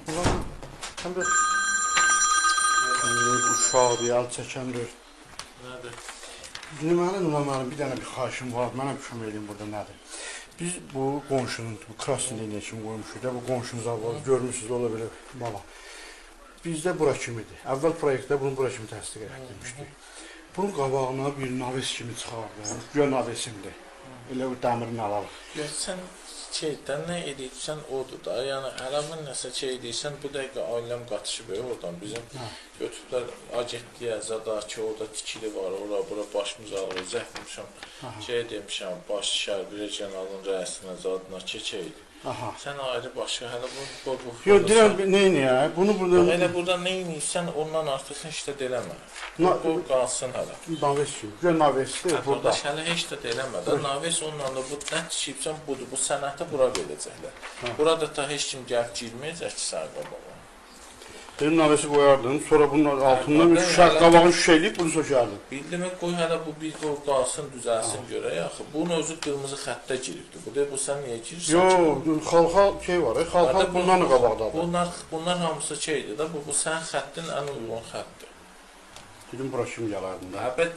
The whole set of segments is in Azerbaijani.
Ulan, sən bir uşaq, yal çəkəndir. Nədir? Mənim bir dənə bir xahişim var, mənə kömək edin burada nədir? Biz bu qonşunun, bu krasın liniyə kimi qoymuşuq da, bu qonşumuza var, görmüşsünüz, ola bilir, bala. Bizdə bura kimidir. Əvvəl proyektdə bunu bura kimi təsdiq etdirmişdik. Bunun qabağına bir naves kimi çıxardı, güya navesimdir. Elə o dəmirini alalım. Ya sən şeydən nə edirsən odur da, yəni əlamın nəsə edirsən, bu dəqiqə ailəm qatışıb oradan bizim götüblər agentliyə, zadakı, orada tikili var, ora, bura başımız ağrır, zəhmişəm, demişəm, baş şərbi regionalın rəisinə, zadına keçəydi. Sən ayrı başqa, hələ bu... Yox, deyirəm, neyini ya? Bunu burada... Elə burada neyini, sən ondan artıqsın işdə eləmə. Bu qalsın hələ. Naves kimi, güya navesdir burada. Hələ heç də eləmə də, naves onunla da bu nə tikibsən budur, bu sənəti bura verəcəklər. Burada da heç kim gəlib girməyəcək ki, sənə qabağa. Benim navesi qoyardın, sonra bunun altından qabağını şüşəliyib bunu sökərdin. Bildimək qoy hələ bu bir qalsın, düzəlsin görək axı. Bunun özü qırmızı xəttə giribdir. Bu sən niyə girirsən? Yox, xalqa şey var, xalqa bundan da qabaqdadır. Bunlar hamısı şeydir də, bu sən xəttin ən uyğun xətdir. Dedim, bura kim gələrdin də? Həbət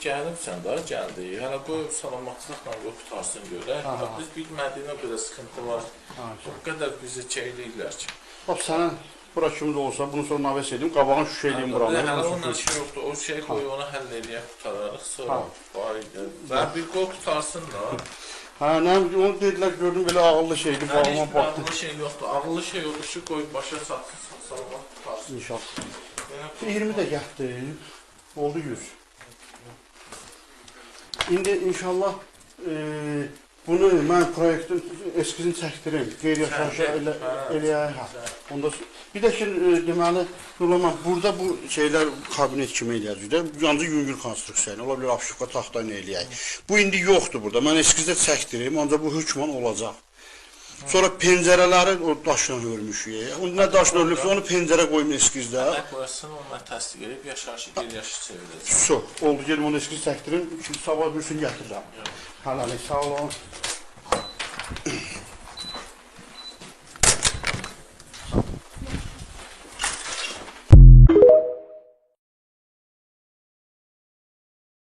gəlibsən də, gəldi. Hələ qoy salamatlıqla qoy tutarsın görək. Biz bilmədiyinə belə sıxıntı var. O qədər bizi çeyləyirlər ki. Bax, sənə bura kimi də olsa, bunu sonra naves edeyim, qabağını şüşə edeyim buranı. Hələ ondan şey yoxdur, o şey qoy, onu həll eləyək, tutararıq, sonra var idi. Və bir qoy tutarsın da. Hə, onu dedilər, gördüm, belə ağıllı şeydir, bağıma baxdım. Ağıllı şey yoxdur, ağıllı şey yoxdur ki, qoy başa satsın, salamat tutarsın. İnşallah. 20 də gəldi, oldu 100. İndi inşallah bunu mən proyektin eskizini çəkdirim, qeyri-yaşayışa eləyək. Bir də ki, deməli, burada bu şeylər kabinet kimi eləyəcək də, yalnız yüngül konstruksiya ilə, ola bilir, apşıqqa taxta ilə eləyək. Bu indi yoxdur burada, mən eskizdə çəkdirim, ancaq bu hökman olacaq. Sonra pəncərələri o daşla hörmüşük. Nə daşla hörmüşük, onu pəncərə qoyum eskizdə. Hələ qoyasın, onu təsdiq edib, yaşayışı qeyri-yaşayış çevirəcək. Oldu, gedim onu eskiz çəkdirim, sabah bürsün gətirirəm. Hələlik, sağ olun.